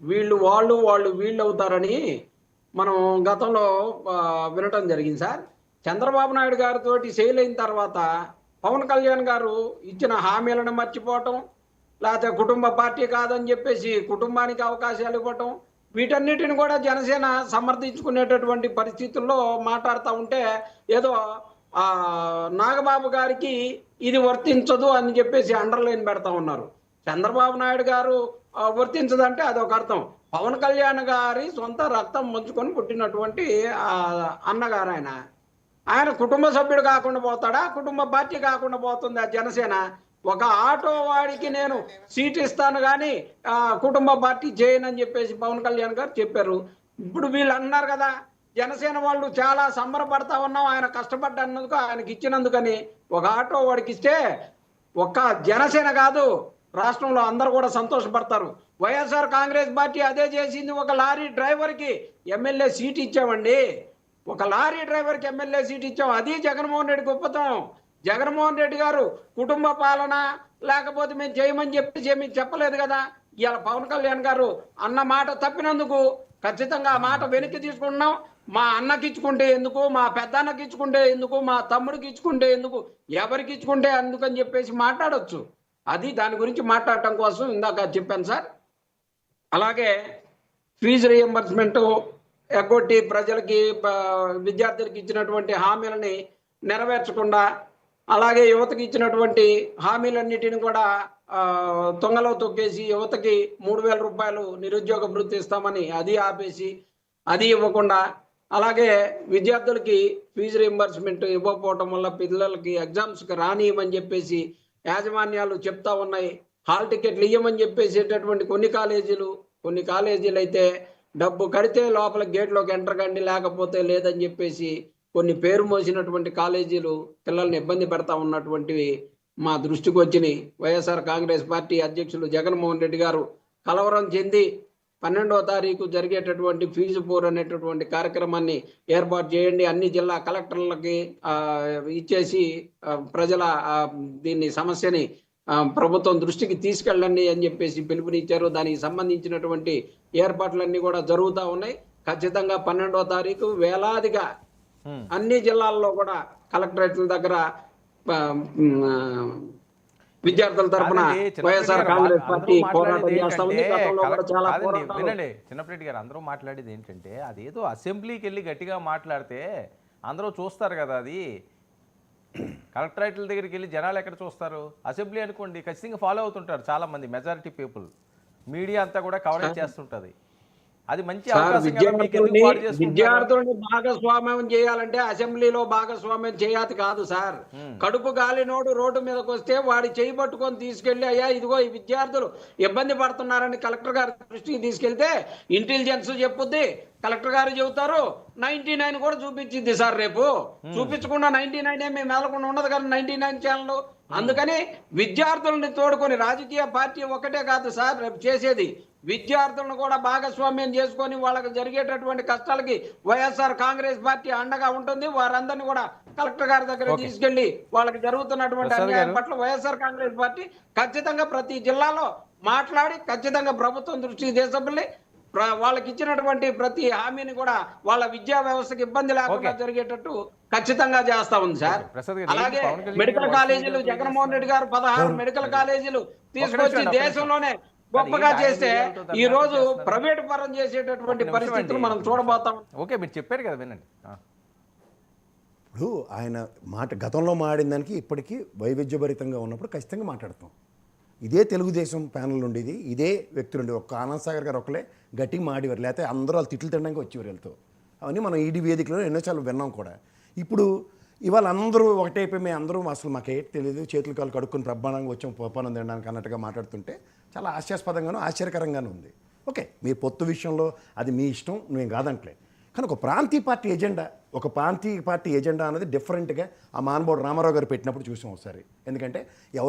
వాళ్ళు వీళ్ళు అవుతారని మనం గతంలో వినటం జరిగింది సార్. చంద్రబాబు నాయుడు గారితోటి సెయిల్ అయిన తర్వాత పవన్ కళ్యాణ్ గారు ఇచ్చిన హామీలను మర్చిపోవటం, లేకపోతే కుటుంబ పార్టీ కాదని చెప్పేసి కుటుంబానికి అవకాశాలు ఇవ్వటం, వీటన్నిటిని కూడా జనసేన సమర్థించుకునేటటువంటి పరిస్థితుల్లో మాట్లాడుతూ ఉంటే ఏదో నాగబాబు గారికి ఇది వర్తించదు అని చెప్పేసి అండర్లైన్ పెడతా ఉన్నారు. చంద్రబాబు నాయుడు గారు వర్తించదంటే అదొక అర్థం. పవన్ కళ్యాణ్ గారి సొంత రక్తం మంచుకొని పుట్టినటువంటి అన్నగారు ఆయన. ఆయన కుటుంబ సభ్యుడు కాకుండా పోతాడా? కుటుంబ పార్టీ కాకుండా పోతుందా జనసేన? ఒక ఆటో వాడికి నేను సీట్ ఇస్తాను కానీ కుటుంబ పార్టీ చేయనని చెప్పేసి పవన్ కళ్యాణ్ గారు చెప్పారు. ఇప్పుడు వీళ్ళు అన్నారు కదా, జనసేన వాళ్ళు చాలా సంబరపడతా ఉన్నాం ఆయన కష్టపడ్డన్నందుకు, ఆయనకి ఇచ్చినందుకని. ఒక ఆటో వాడికి ఇస్తే ఒక్క జనసేన కాదు, రాష్ట్రంలో అందరూ కూడా సంతోషపడతారు. వైఎస్ఆర్ కాంగ్రెస్ పార్టీ అదే చేసింది. ఒక లారీ డ్రైవర్కి ఎమ్మెల్యే సీట్ ఇచ్చామండి. ఒక లారీ డ్రైవర్కి ఎమ్మెల్యే సీట్ ఇచ్చాం. అది జగన్మోహన్ రెడ్డి గొప్పతనం. జగన్మోహన్ రెడ్డి గారు కుటుంబ పాలన లేకపోతే మేము చేయమని చెప్పి చెప్పలేదు కదా. ఇవాళ పవన్ కళ్యాణ్ గారు అన్న మాట తప్పినందుకు ఖచ్చితంగా ఆ మాట వెనక్కి తీసుకుంటున్నాం. మా అన్నకి ఇచ్చుకుంటే ఎందుకు, మా పెద్ద అన్నకి ఇచ్చుకుంటే ఎందుకు, మా తమ్ముడికి ఇచ్చుకుంటే ఎందుకు, ఎవరికి ఇచ్చుకుంటే అందుకని చెప్పేసి మాట్లాడొచ్చు. అది దాని గురించి మాట్లాడటం కోసం ఇందాక చెప్పాను సార్. అలాగే ఫీజు రీఎంబర్స్మెంట్ ఎగ్గొట్టి ప్రజలకి విద్యార్థులకి ఇచ్చినటువంటి హామీలని నెరవేర్చకుండా, అలాగే యువతకి ఇచ్చినటువంటి హామీలన్నిటిని కూడా తొంగలో తొక్కేసి యువతకి 3,000 రూపాయలు నిరుద్యోగ భృతి ఇస్తామని అది ఆపేసి అది ఇవ్వకుండా, అలాగే విద్యార్థులకి ఫీజు రీఎంబర్స్మెంట్ ఇవ్వకపోవటం వల్ల పిల్లలకి ఎగ్జామ్స్కి రానియమని చెప్పేసి యాజమాన్యాలు చెప్తా ఉన్నాయి. హాల్ టికెట్లు ఇవ్వమని చెప్పేసేటటువంటి కొన్ని కాలేజీలు అయితే డబ్బు కడితే లోపల గేట్లోకి ఎంటర్ కండి, లేకపోతే లేదని చెప్పేసి కొన్ని పేరు మోసినటువంటి కాలేజీలు పిల్లల్ని ఇబ్బంది పెడతా ఉన్నటువంటివి మా దృష్టికి వచ్చినాయి. వైఎస్ఆర్ కాంగ్రెస్ పార్టీ అధ్యక్షులు జగన్మోహన్ రెడ్డి గారు కలవరం చెంది 12వ తారీఖు జరిగేటటువంటి ఫీజు పోర్ అనేటటువంటి కార్యక్రమాన్ని ఏర్పాటు చేయండి, అన్ని జిల్లా కలెక్టర్లకి ఇచ్చేసి ప్రజల దీన్ని సమస్యని ప్రభుత్వం దృష్టికి తీసుకెళ్ళండి అని చెప్పేసి పిలుపునిచ్చారు. దానికి సంబంధించినటువంటి ఏర్పాట్లన్నీ కూడా జరుగుతూ ఉన్నాయి. ఖచ్చితంగా 12వ తారీఖు వేలాదిగా అన్ని జిల్లాల్లో కూడా కలెక్టరేట్ల దగ్గర విద్యార్థుల తరఫున వైఎస్ఆర్ కాంగ్రెస్ పార్టీ పోరాటం చేస్తా ఉంది. వినండి చిన్నప్పటి గారు, అందరూ మాట్లాడేది ఏంటంటే అదేదో అసెంబ్లీకి వెళ్ళి గట్టిగా మాట్లాడితే అందరూ చూస్తారు కదా. అది కలెక్టరేట్ల దగ్గరికి వెళ్ళి జనాలు ఎక్కడ చూస్తారు? అసెంబ్లీ అనుకోండి ఖచ్చితంగా ఫాలో అవుతుంటారు చాలామంది, మెజారిటీ పీపుల్. మీడియా అంతా కూడా కవరేజ్ చేస్తుంటుంది. అది మంచి విద్యార్థులని భాగస్వామ్యం చేయాలంటే అసెంబ్లీలో భాగస్వామ్యం చేయాలి కాదు సార్. కడుపు గాలినోడు రోడ్డు మీదకి వస్తే వాడి చేయి పట్టుకొని తీసుకెళ్లి, అయ్యా ఇదిగో ఈ విద్యార్థులు ఇబ్బంది పడుతున్నారని కలెక్టర్ గారి దృష్టికి తీసుకెళ్తే ఇంటెలిజెన్స్ చెప్పుద్ది, కలెక్టర్ గారు చెబుతారు. 99 కూడా చూపించింది సార్. రేపు చూపించకుండా 99 మేము మెదలకుండా ఉండదు కానీ 99 ఛానల్. అందుకని విద్యార్థులని తోడుకొని రాజకీయ పార్టీ ఒకటే కాదు సార్ రేపు చేసేది, విద్యార్థులను కూడా భాగస్వామ్యం చేసుకొని వాళ్ళకి జరిగేటటువంటి కష్టాలకి వైఎస్ఆర్ కాంగ్రెస్ పార్టీ అండగా ఉంటుంది. వారందరినీ కూడా కలెక్టర్ గారి దగ్గర తీసుకెళ్లి వాళ్ళకి జరుగుతున్నటువంటి అన్యాయం పట్ల వైఎస్ఆర్ కాంగ్రెస్ పార్టీ ఖచ్చితంగా ప్రతి జిల్లాలో మాట్లాడి ఖచ్చితంగా ప్రభుత్వం దృష్టికి తీసుకెళ్లి వాళ్ళకి ఇచ్చినటువంటి ప్రతి హామీని కూడా వాళ్ళ విద్యా వ్యవస్థకి ఇబ్బంది లేకుండా జరిగేటట్టు ఖచ్చితంగా చేస్తా ఉంది సార్. అలాగే మెడికల్ కాలేజీలు జగన్మోహన్ రెడ్డి గారు 16 మెడికల్ కాలేజీలు తీసుకొచ్చి దేశంలోనే గొప్పగా చేస్తే ఈ రోజు ప్రైవేట్ పరం చేసేటటువంటి పరిస్థితులు మనం చూడబోతాం. ఓకే, మీరు చెప్పారు కదా, వినండి. ఇప్పుడు ఆయన గతంలో మాడిన దానికి ఇప్పటికీ వైవిధ్యభరితంగా ఉన్నప్పుడు ఖచ్చితంగా మాట్లాడతాం. ఇదే తెలుగుదేశం ప్యానల్ ఉండేది, ఇదే వ్యక్తులు ఉండేది. ఒక్క ఆనంద్ సాగర్ గారు ఒకలే గట్టిగా మాడేవారు, లేకపోతే అందరూ వాళ్ళు తిట్లు తినడానికి వచ్చేవారు వెళ్తూ. అవన్నీ మనం ఈడీ వేదికలో ఎన్నోసార్లు విన్నాం కూడా. ఇప్పుడు ఇవాళ అందరూ ఒకటైపోయి మేము అందరూ అసలు మాకేంటి తెలియదు, చేతులు కాళ్ళు కడుక్కొని ప్రబ్బానంగా వచ్చాం పోపానం తినడానికి అన్నట్టుగా మాట్లాడుతుంటే చాలా హాస్యాస్పదంగానూ ఆశ్చర్యకరంగానూ ఉంది. ఓకే, మీ పొత్తు విషయంలో అది మీ ఇష్టం, నేను కాదంటలే. కానీ ఒక ప్రాంతీయ పార్టీ ఎజెండా అనేది డిఫరెంట్గా ఆ మానవుడు రామారావు గారు పెట్టినప్పుడు చూసాం ఒకసారి. ఎందుకంటే